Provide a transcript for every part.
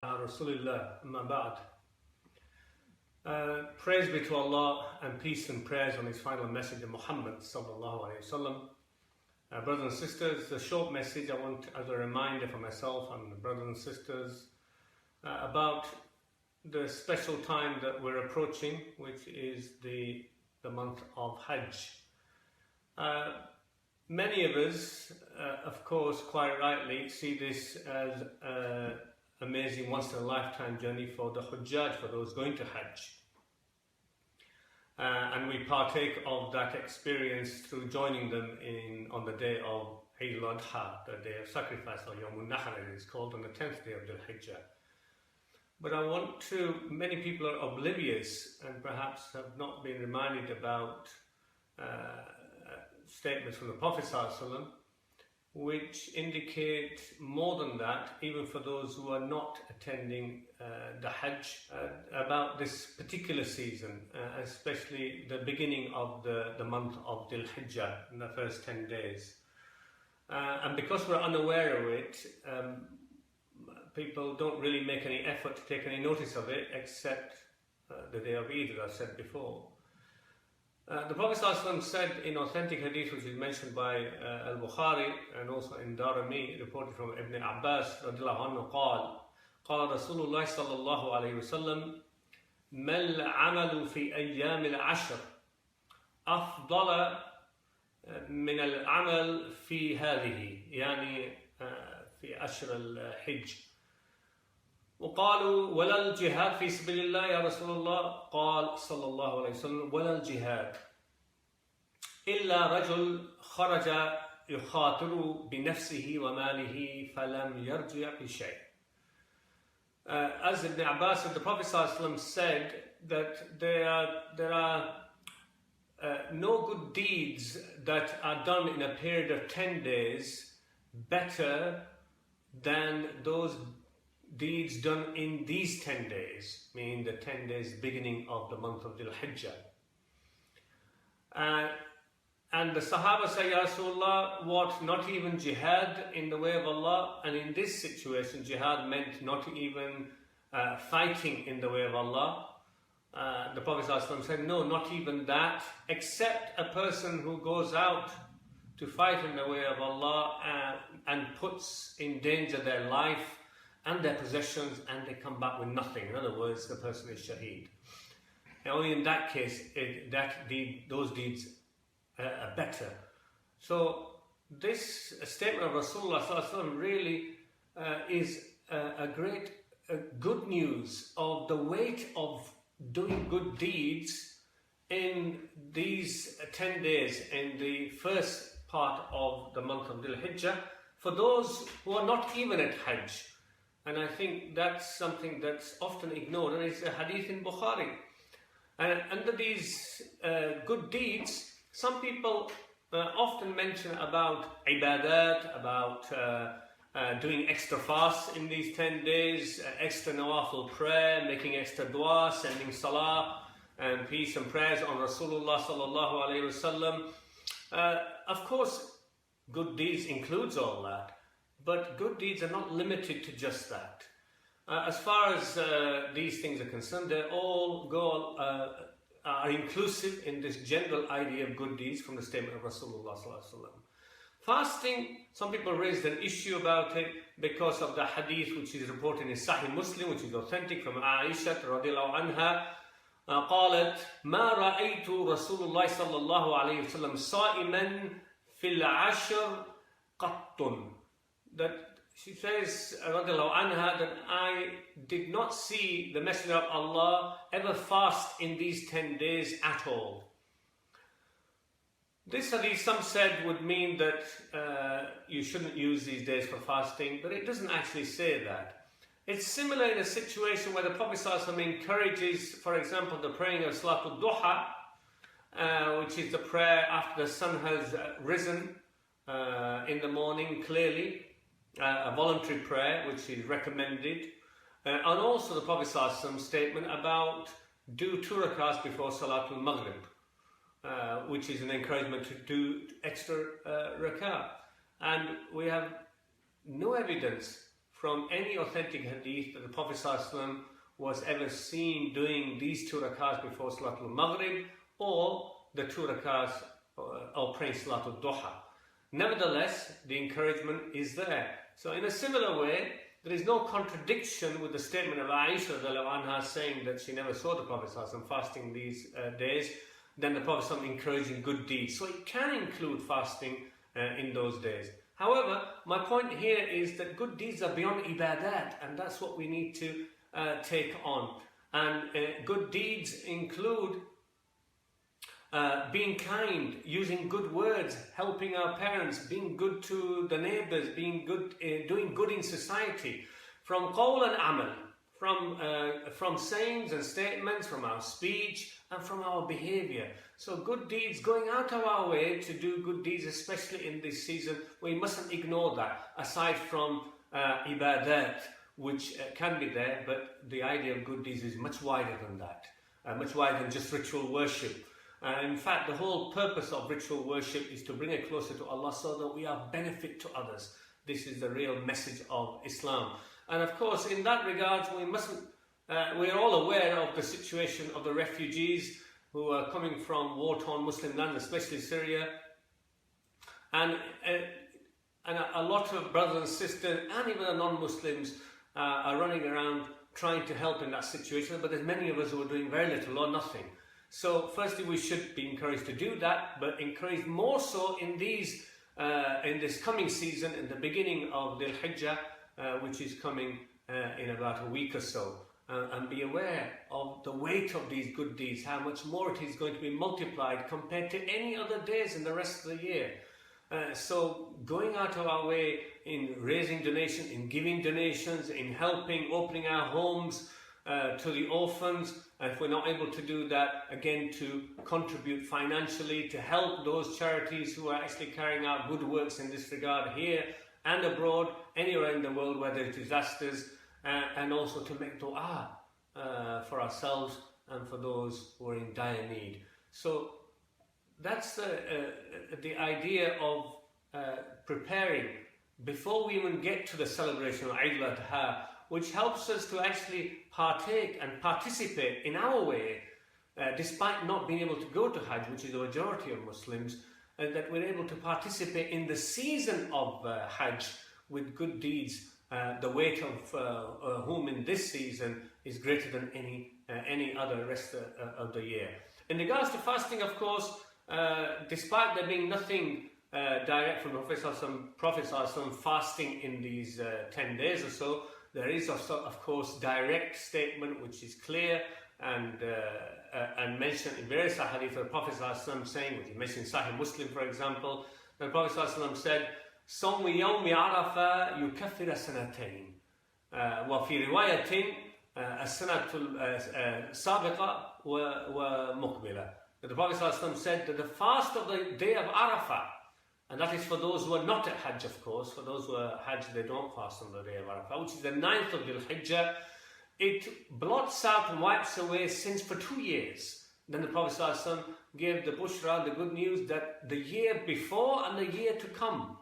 Rasulullah, amma ba'd. Praise be to Allah and peace and prayers on His final messenger Muhammad sallallahu alaihi wasallam. Brothers and sisters, a short message I want as a reminder for myself and the brothers and sisters about the special time that we're approaching, which is the month of Hajj. Many of us, of course, quite rightly, see this as amazing once-in-a-lifetime journey for the Hujjaj, for those going to Hajj. And we partake of that experience through joining them on the day of Eid al-Adha, the day of sacrifice, or Yawm al-Nahr it is called, on the 10th day of Dhul Hijjah. But many people are oblivious and perhaps have not been reminded about statements from the Prophet ﷺ, which indicate more than that, even for those who are not attending the Hajj, about this particular season, especially the beginning of the month of Dhul Hijjah, in the first 10 days. And because we're unaware of it, people don't really make any effort to take any notice of it, except the day of Eid, as I said before. The Prophet ﷺ said in authentic hadith, which is mentioned by Al-Bukhari and also in Darimi, reported from Ibn Abbas radiallahu anhu, قال رسول الله صلى الله عليه وسلم ما العمل في أيام العشر أفضل من العمل في هذه، يعني في عشر الحج. وقالوا ولا الجهاد في سبيل الله يا رسول الله؟ قال صلى الله عليه وسلم ولا الجهاد إلا رجل خرج يخاطر بنفسه وماله فلم يرجع بشيء. As Ibn Abbas and the Prophet ﷺ said that there are no good deeds that are done in a period of 10 days better than those deeds done in these 10 days, meaning the 10 days beginning of the month of Dhul Hijjah. And the Sahaba say, Ya Rasulullah, what, not even jihad in the way of Allah? And in this situation, jihad meant not even fighting in the way of Allah. The Prophet ﷺ said, no, not even that, except a person who goes out to fight in the way of Allah and puts in danger their life and their possessions, and they come back with nothing. In other words, the person is shaheed. And only in that case, those deeds are better. So this statement of Rasulullah ﷺ really is a great good news of the weight of doing good deeds in these 10 days, in the first part of the month of Dhul Hijjah, for those who are not even at Hajj. And I think that's something that's often ignored, and it's a hadith in Bukhari. And under these good deeds, some people often mention about ibadat, about doing extra fasts in these 10 days, extra nawafil prayer, making extra dua, sending salah and peace and prayers on Rasulullah sallallahu alaihi wasallam. Of course, good deeds includes all that. But good deeds are not limited to just that. As far as these things are concerned, they all are inclusive in this general idea of good deeds from the statement of Rasulullah sallallahu alaihi wasallam. Fasting, some people raised an issue about it because of the hadith which is reported in Sahih Muslim, which is authentic from Aisha radiallahu anha. قالت ما رأيت رسول الله صلى الله عليه وسلم صائما في العشر قط. That she says, radiallahu anha, that I did not see the Messenger of Allah ever fast in these 10 days at all. This hadith, some said, would mean that you shouldn't use these days for fasting, but it doesn't actually say that. It's similar in a situation where the Prophet ﷺ encourages, for example, the praying of Salatul Duha, which is the prayer after the sun has risen in the morning, clearly. A voluntary prayer which is recommended, and also the Prophet ﷺ statement about do 2 rakahs before Salatul Maghrib, which is an encouragement to do extra rakah. And we have no evidence from any authentic hadith that the Prophet ﷺ was ever seen doing these 2 rakahs before Salatul Maghrib or the 2 rakahs or praying Salatul Duha. Nevertheless, the encouragement is there. So in a similar way, there is no contradiction with the statement of Aisha anha saying that she never saw the Prophet ﷺ fasting these days, then the Prophet ﷺ encouraging good deeds. So it can include fasting in those days. However, my point here is that good deeds are beyond ibadat, and that's what we need to take on. And good deeds include being kind, using good words, helping our parents, being good to the neighbours, being good, doing good in society, from qawl and amal, from sayings and statements, from our speech and from our behaviour. So good deeds, going out of our way to do good deeds, especially in this season, we mustn't ignore that, aside from ibadat, which can be there, but the idea of good deeds is much wider than that, much wider than just ritual worship. In fact, the whole purpose of ritual worship is to bring it closer to Allah so that we are benefit to others. This is the real message of Islam. And of course, in that regard, we mustn't, we're all aware of the situation of the refugees who are coming from war-torn Muslim lands, especially Syria. And a lot of brothers and sisters, and even the non-Muslims, are running around trying to help in that situation, but there's many of us who are doing very little or nothing. So firstly, we should be encouraged to do that, but encouraged more so in this coming season, in the beginning of Dhul Hijjah, which is coming in about a week or so. And be aware of the weight of these good deeds, how much more it is going to be multiplied compared to any other days in the rest of the year. So going out of our way in raising donations, in giving donations, in helping, opening our homes to the orphans, and if we're not able to do that, again to contribute financially to help those charities who are actually carrying out good works in this regard here and abroad, anywhere in the world where there are disasters, and also to make dua for ourselves and for those who are in dire need. So that's the idea of preparing before we even get to the celebration of Eid al-Adha, which helps us to actually partake and participate in our way, despite not being able to go to Hajj, which is the majority of Muslims, that we're able to participate in the season of Hajj with good deeds, the weight of whom in this season is greater than any other rest of the year. In regards to fasting, of course, despite there being nothing direct from the Prophet ﷺ fasting in these 10 days or so, there is also, of course, direct statement which is clear and mentioned in various hadith of the Prophet ﷺ saying, which is mentioned in Sahih Muslim, for example, the Prophet ﷺ said, صوم يوم عرفة يكفر سنتين وفي رواية السنة السابقة ومقبلة. The Prophet ﷺ said that the fast of the day of Arafah, and that is for those who are not at Hajj, of course, for those who are Hajj, they don't fast on the day of Arafah, which is the 9th of Dhul Hijjah, it blots out and wipes away sins for 2 years. Then the Prophet ﷺ gave the bushra, the good news, that the year before and the year to come.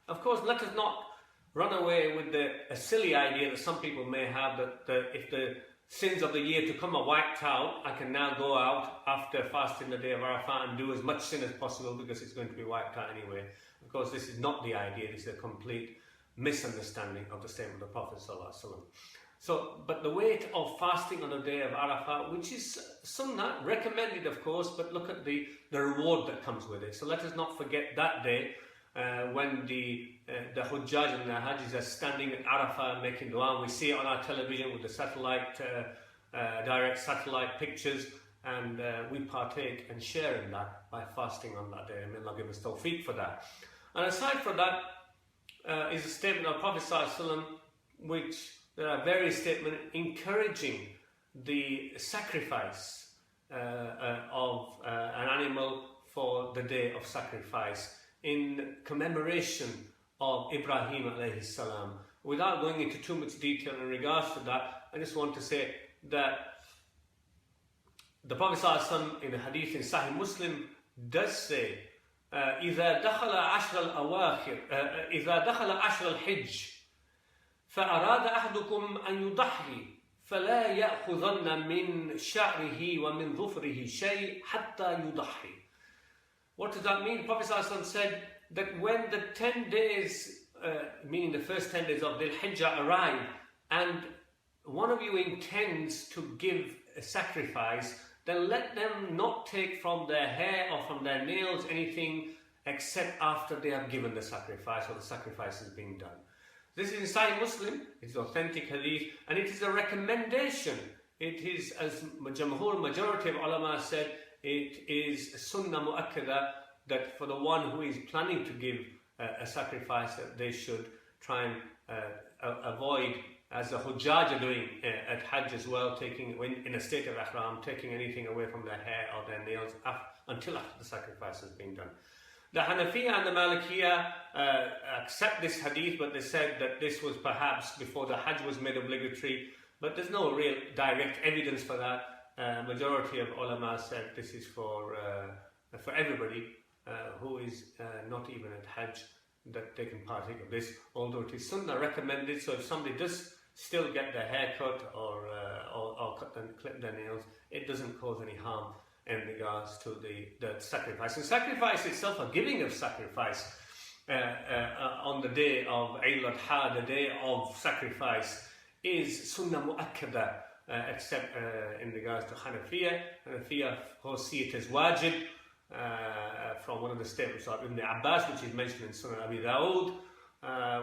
Of course, let us not run away with a silly idea that some people may have that if the sins of the year to come are wiped out, I can now go out after fasting the day of Arafah and do as much sin as possible because it's going to be wiped out anyway. Of course, this is not the idea. This is a complete misunderstanding of the statement of the Prophet ﷺ. So, but the weight of fasting on the day of Arafah, which is sunnah, recommended of course, but look at the reward that comes with it. So let us not forget that day when the Hujjaj and the Hajjis are standing at Arafah making dua. We see it on our television with the satellite, direct satellite pictures, and we partake and share in that by fasting on that day. May Allah give us tawfiq for that. And aside from that is a statement of Prophet ﷺ, which there are various statements encouraging the sacrifice of an animal for the day of sacrifice in commemoration of Ibrahim alayhi salam. Without going into too much detail in regards to that, I just want to say that the Prophet ﷺ in the hadith in Sahih Muslim does say, إذا دخل عشر الحج فأراد أحدكم أن يضحي فلا يأخذن من شعره ومن ظفره شيء حتى يضحي. What does that mean? Prophet ﷺ said that when the 10 days, meaning the first 10 days of Dhul Hijjah arrive, and one of you intends to give a sacrifice, then let them not take from their hair or from their nails anything except after they have given the sacrifice or the sacrifice is being done. This is in Sahih Muslim, it is authentic hadith, and it is a recommendation. It is, as Jamhur, majority of ulama said, it is sunnah mu'akkada, that for the one who is planning to give a sacrifice, that they should try and avoid, as the Hujjaj are doing at Hajj as well, taking, when in a state of ihram, taking anything away from their hair or their nails until after the sacrifice has been done. The Hanafiya and the Malikiya accept this hadith, but they said that this was perhaps before the Hajj was made obligatory, but there's no real direct evidence for that. Majority of ulama said this is for everybody who is not even at Hajj, that they can partake of this, although it is sunnah recommended. So if somebody does still get their hair cut or cut and clip their nails, it doesn't cause any harm in regards to the sacrifice. And sacrifice itself, a giving of sacrifice on the day of Eid al-Adha, the day of sacrifice, is sunnah mu'akkada, except in regards to Hanafiya. Hanafiya, of course, see it as wajib, from one of the statements of Ibn Abbas, which is mentioned in Sunan Abi Dawood,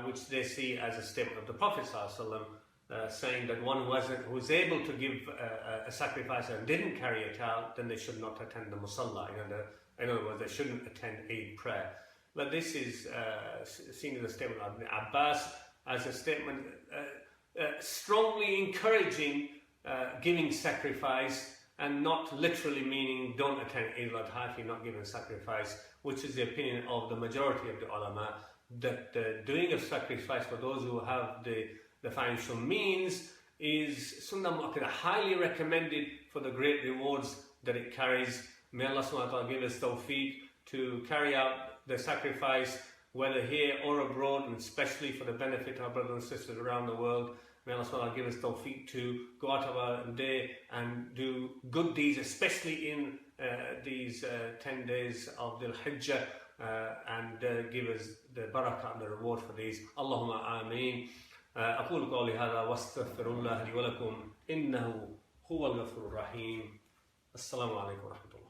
which they see as a statement of the Prophet ﷺ, saying that one who was able to give a sacrifice and didn't carry it out, then they should not attend the musalla. In other words, they shouldn't attend Eid prayer. But this is seen as a statement of Ibn Abbas, as a statement strongly encouraging giving sacrifice, and not literally meaning don't attend Eid al-Adha if you're not giving sacrifice, which is the opinion of the majority of the ulama, that the doing of sacrifice for those who have the financial means is sunnah mu'akkada, highly recommended for the great rewards that it carries. May Allah subhanahu wa ta'ala give us tawfiq to carry out the sacrifice, whether here or abroad, and especially for the benefit of our brothers and sisters around the world. May Allah subhanahu wa ta'ala give us tawfiq to go out of our day and do good deeds, especially in these 10 days of Dhul Hijjah, and give us the barakah and the reward for these. Allahumma ameen. أقول قولي هذا واستغفر الله لي ولكم إنه هو الغفور الرحيم. السلام عليكم ورحمة الله.